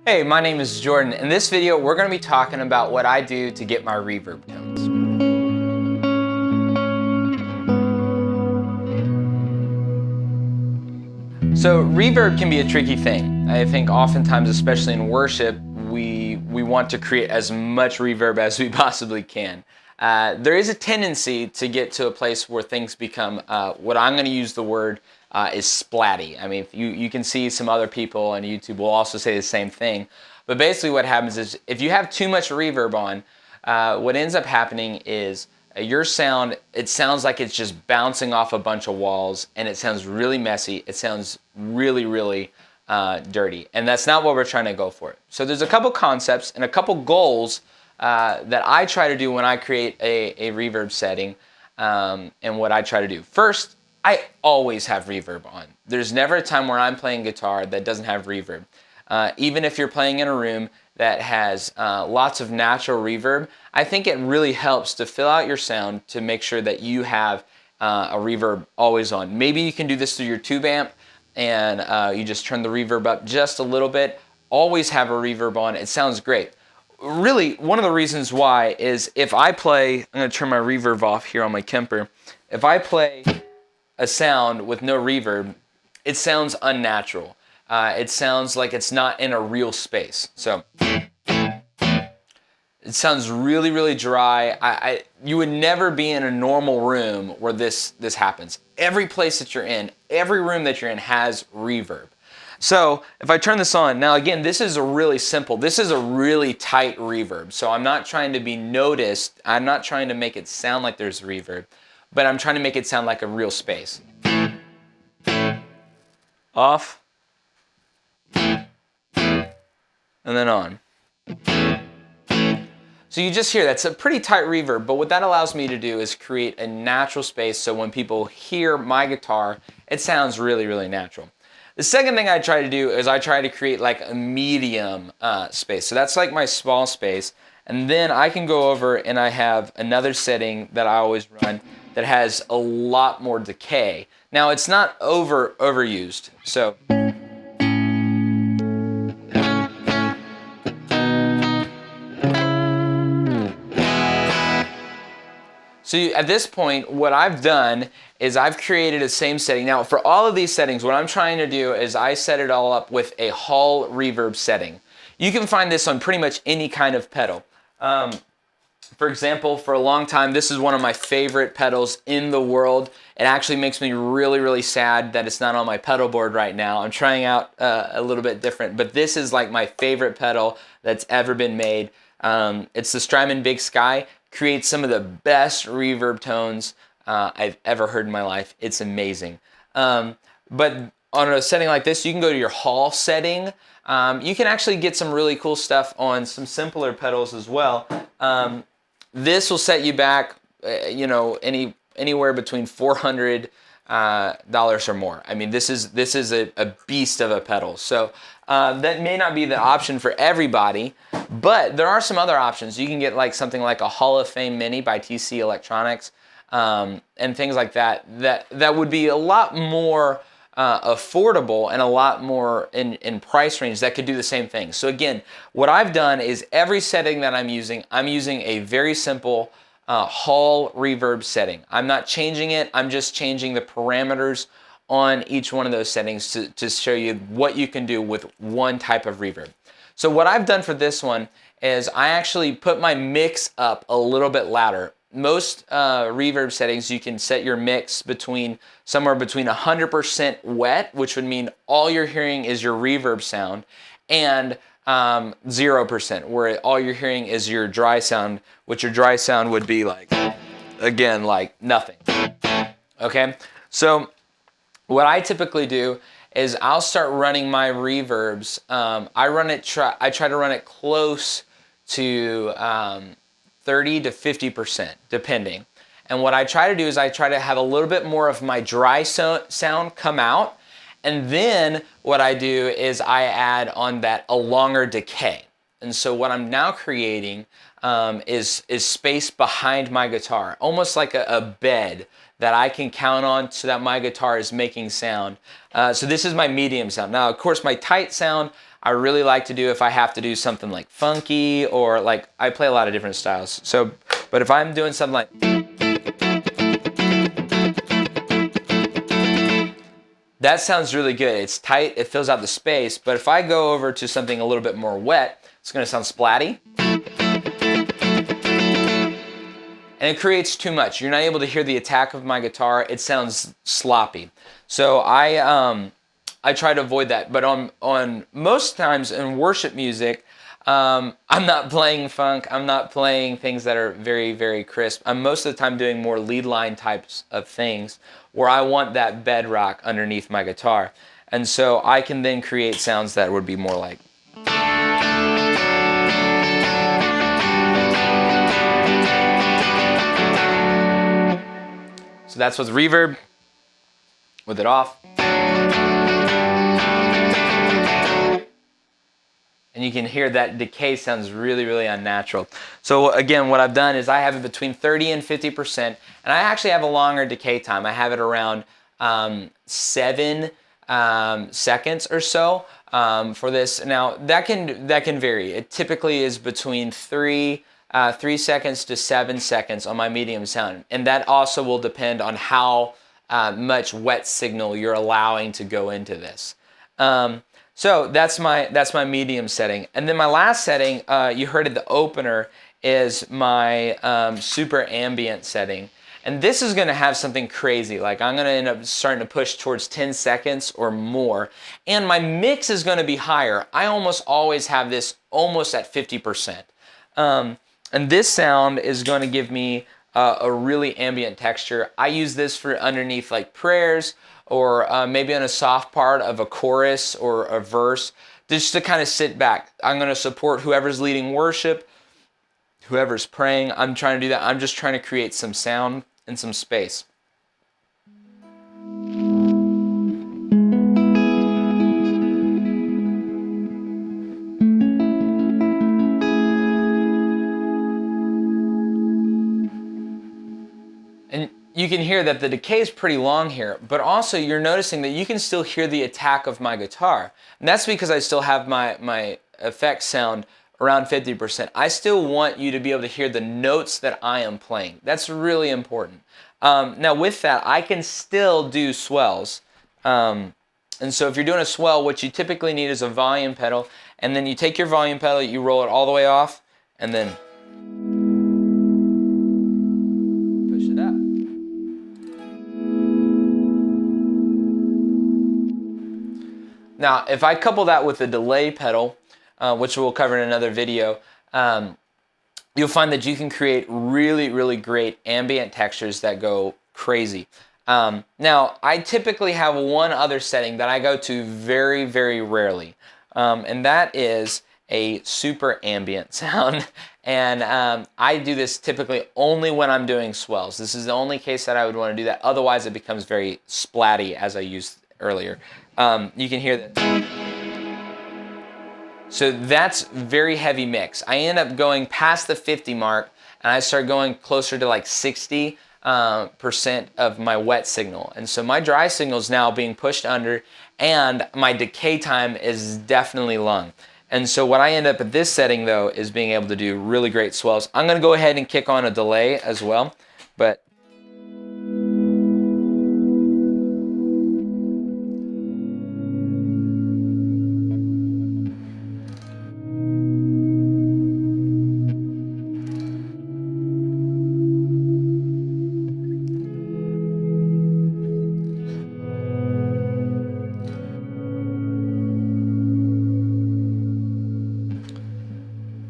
Hey, my name is Jordan. In this video, we're going to be talking about what I do to get my reverb tones. So reverb can be a tricky thing. I think oftentimes, especially in worship, we want to create as much reverb as we possibly can. There is a tendency to get to a place where things become, what I'm going to use the word is splatty. I mean, you can see some other people on YouTube will also say the same thing. But basically what happens is if you have too much reverb on, what ends up happening is your sound, it sounds like it's just bouncing off a bunch of walls, and it sounds really messy. It sounds really, really dirty. And that's not what we're trying to go for. So there's a couple concepts and a couple goals that I try to do when I create a reverb setting, and what I try to do. First, I always have reverb on. There's never a time where I'm playing guitar that doesn't have reverb. Even if you're playing in a room that has lots of natural reverb, I think it really helps to fill out your sound to make sure that you have a reverb always on. Maybe you can do this through your tube amp and you just turn the reverb up just a little bit. Always have a reverb on. It sounds great. Really, one of the reasons why is if I play, I'm going to turn my reverb off here on my Kemper. If I play a sound with no reverb, it sounds unnatural. It sounds like it's not in a real space. So it sounds really, really dry. You would never be in a normal room where this happens. Every place that you're in, every room that you're in has reverb. So if I turn this on, now again, this is a really simple, this is a really tight reverb. So I'm not trying to be noticed. I'm not trying to make it sound like there's reverb, but I'm trying to make it sound like a real space. Off. And then on. So you just hear that's a pretty tight reverb, but what that allows me to do is create a natural space so when people hear my guitar, it sounds really, really natural. The second thing I try to do is I try to create like a medium space. So that's like my small space. And then I can go over and I have another setting that I always run that has a lot more decay. Now it's not overused. So at this point, what I've done is I've created a same setting. Now, for all of these settings, what I'm trying to do is I set it all up with a hall reverb setting. You can find this on pretty much any kind of pedal. For example, for a long time, this is one of my favorite pedals in the world. It actually makes me really, really sad that it's not on my pedal board right now. I'm trying out a little bit different, but this is like my favorite pedal that's ever been made. It's the Strymon Big Sky. Creates some of the best reverb tones I've ever heard in my life. It's amazing. But on a setting like this, you can go to your hall setting. You can actually get some really cool stuff on some simpler pedals as well. This will set you back, anywhere between $400 or more. I mean, this is a beast of a pedal. So that may not be the option for everybody, but there are some other options. You can get like something like a Hall of Fame Mini by TC Electronics, and things like that. That would be a lot more affordable and a lot more in price range that could do the same thing. So again, what I've done is every setting that I'm using a very simple hall reverb setting. I'm not changing it. I'm just changing the parameters on each one of those settings to show you what you can do with one type of reverb. So what I've done for this one is I actually put my mix up a little bit louder. Most reverb settings, you can set your mix somewhere between 100% wet, which would mean all you're hearing is your reverb sound, and 0%, where all you're hearing is your dry sound, which your dry sound would be like, again, like nothing. Okay? So what I typically do is I'll start running my reverbs. I try to run it close to 30 to 50%, depending. And what I try to do is I try to have a little bit more of my dry sound come out. And then what I do is I add on that a longer decay. And so what I'm now creating is space behind my guitar, almost like a bed that I can count on so that my guitar is making sound. So this is my medium sound. Now, of course, my tight sound, I really like to do if I have to do something like funky, or like I play a lot of different styles. So, but if I'm doing something like, that sounds really good. It's tight, it fills out the space, but if I go over to something a little bit more wet, it's gonna sound splatty. And it creates too much. You're not able to hear the attack of my guitar. It sounds sloppy. So I try to avoid that. But on most times in worship music, I'm not playing funk. I'm not playing things that are very, very crisp. I'm most of the time doing more lead line types of things where I want that bedrock underneath my guitar. And so I can then create sounds that would be more like. So that's with reverb, with it off. And you can hear that decay sounds really, really unnatural. So again, what I've done is I have it between 30 and 50%, and I actually have a longer decay time. I have it around 7 seconds or so for this. Now that can vary. It typically is between 3 seconds to 7 seconds on my medium sound, and that also will depend on how much wet signal you're allowing to go into this. So that's my medium setting, and then my last setting, you heard it, the opener, is my super ambient setting, and this is going to have something crazy. Like I'm going to end up starting to push towards 10 seconds or more, and my mix is going to be higher. I almost always have this almost at 50%. And this sound is going to give me a really ambient texture. I use this for underneath like prayers, or maybe on a soft part of a chorus or a verse, just to kind of sit back. I'm going to support whoever's leading worship, whoever's praying. I'm trying to do that. I'm just trying to create some sound and some space. And you can hear that the decay is pretty long here, but also you're noticing that you can still hear the attack of my guitar. And that's because I still have my effects sound around 50%. I still want you to be able to hear the notes that I am playing. That's really important. Now with that, I can still do swells. And so if you're doing a swell, what you typically need is a volume pedal, and then you take your volume pedal, you roll it all the way off, and then push it up. Now, if I couple that with a delay pedal, which we'll cover in another video, you'll find that you can create really, really great ambient textures that go crazy. Now, I typically have one other setting that I go to very, very rarely, and that is a super ambient sound. And I do this typically only when I'm doing swells. This is the only case that I would want to do that. Otherwise, it becomes very splatty, as I used earlier. You can hear that. So that's very heavy mix. I end up going past the 50 mark, and I start going closer to like 60% of my wet signal. And so my dry signal is now being pushed under, and my decay time is definitely long. And so what I end up at this setting though is being able to do really great swells. I'm going to go ahead and kick on a delay as well, but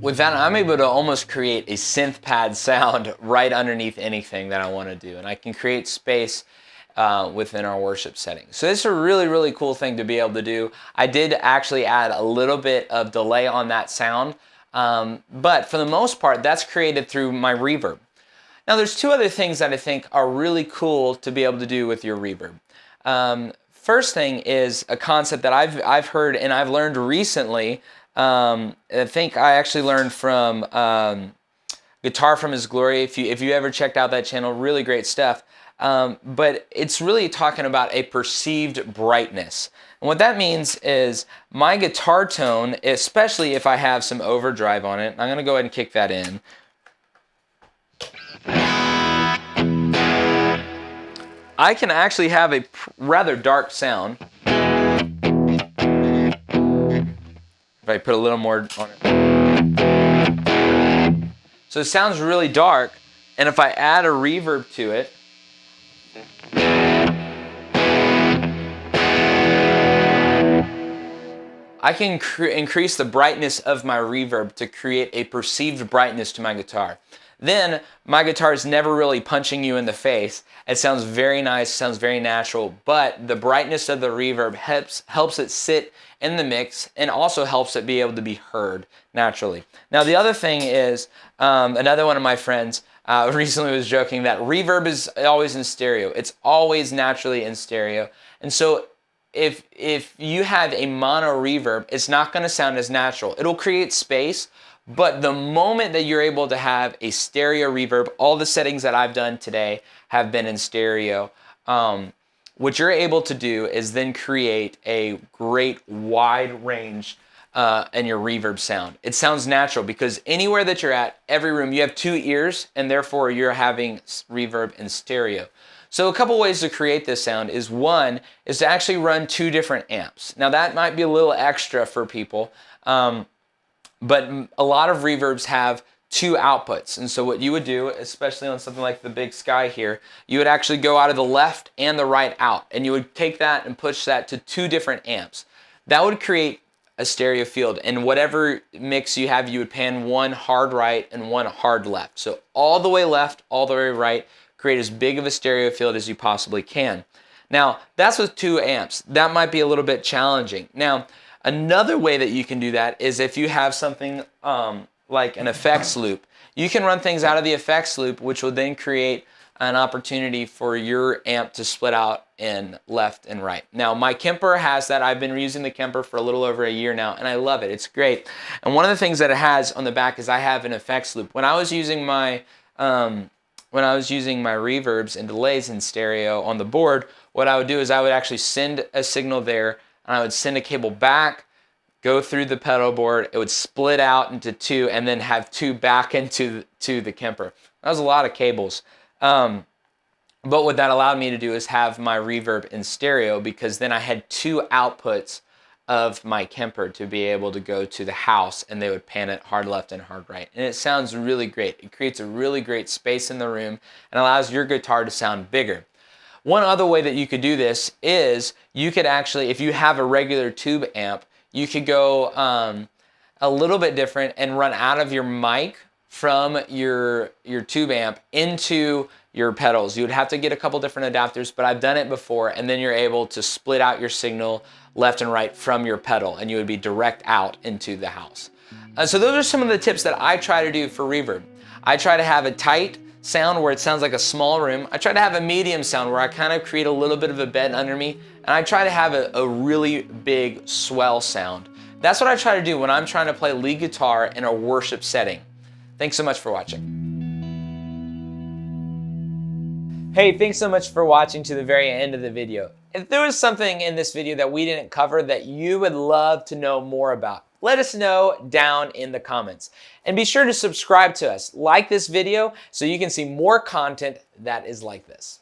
with that, I'm able to almost create a synth pad sound right underneath anything that I want to do. And I can create space within our worship setting. So this is a really, really cool thing to be able to do. I did actually add a little bit of delay on that sound, but for the most part, that's created through my reverb. Now there's two other things that I think are really cool to be able to do with your reverb. First thing is a concept that I've heard and I've learned recently. I think I actually learned from Guitar from His Glory. If you ever checked out that channel, really great stuff. But it's really talking about a perceived brightness. And what that means is my guitar tone, especially if I have some overdrive on it, I'm going to go ahead and kick that in. I can actually have a rather dark sound if I put a little more on it. So it sounds really dark, and if I add a reverb to it, I can increase the brightness of my reverb to create a perceived brightness to my guitar. Then my guitar is never really punching you in the face. It sounds very nice, sounds very natural, but the brightness of the reverb helps it sit in the mix and also helps it be able to be heard naturally. Now the other thing is, another one of my friends recently was joking that reverb is always in stereo. It's always naturally in stereo. And so if you have a mono reverb, it's not going to sound as natural. It'll create space, but the moment that you're able to have a stereo reverb, all the settings that I've done today have been in stereo. What you're able to do is then create a great wide range in your reverb sound. It sounds natural because anywhere that you're at, every room, you have two ears, and therefore you're having reverb in stereo. So a couple ways to create this sound is, one is to actually run two different amps. Now that might be a little extra for people, but a lot of reverbs have two outputs. And so what you would do, especially on something like the Big Sky here, you would actually go out of the left and the right out, and you would take that and push that to two different amps. That would create a stereo field, and whatever mix you have, you would pan one hard right and one hard left. So all the way left, all the way right, create as big of a stereo field as you possibly can. Now, that's with two amps. That might be a little bit challenging. Now, another way that you can do that is if you have something like an effects loop. You can run things out of the effects loop, which will then create an opportunity for your amp to split out in left and right. Now, my Kemper has that. I've been using the Kemper for a little over a year now, and I love it. It's great. And one of the things that it has on the back is I have an effects loop. When I was using my reverbs and delays in stereo on the board, what I would do is I would actually send a signal there, and I would send a cable back, go through the pedal board, it would split out into two, and then have two back into the Kemper. That was a lot of cables. But what that allowed me to do is have my reverb in stereo, because then I had two outputs of my Kemper to be able to go to the house, and they would pan it hard left and hard right. And it sounds really great. It creates a really great space in the room and allows your guitar to sound bigger. One other way that you could do this is you could actually, if you have a regular tube amp, you could go a little bit different and run out of your mic from your tube amp into your pedals. You would have to get a couple different adapters, but I've done it before, and then you're able to split out your signal left and right from your pedal, and you would be direct out into the house. So those are some of the tips that I try to do for reverb. I try to have a tight sound where it sounds like a small room. I try to have a medium sound where I kind of create a little bit of a bed under me, and I try to have a really big swell sound. That's what I try to do when I'm trying to play lead guitar in a worship setting. Thanks so much for watching. Hey, thanks so much for watching to the very end of the video. If there was something in this video that we didn't cover that you would love to know more about, let us know down in the comments. And be sure to subscribe to us, like this video, so you can see more content that is like this.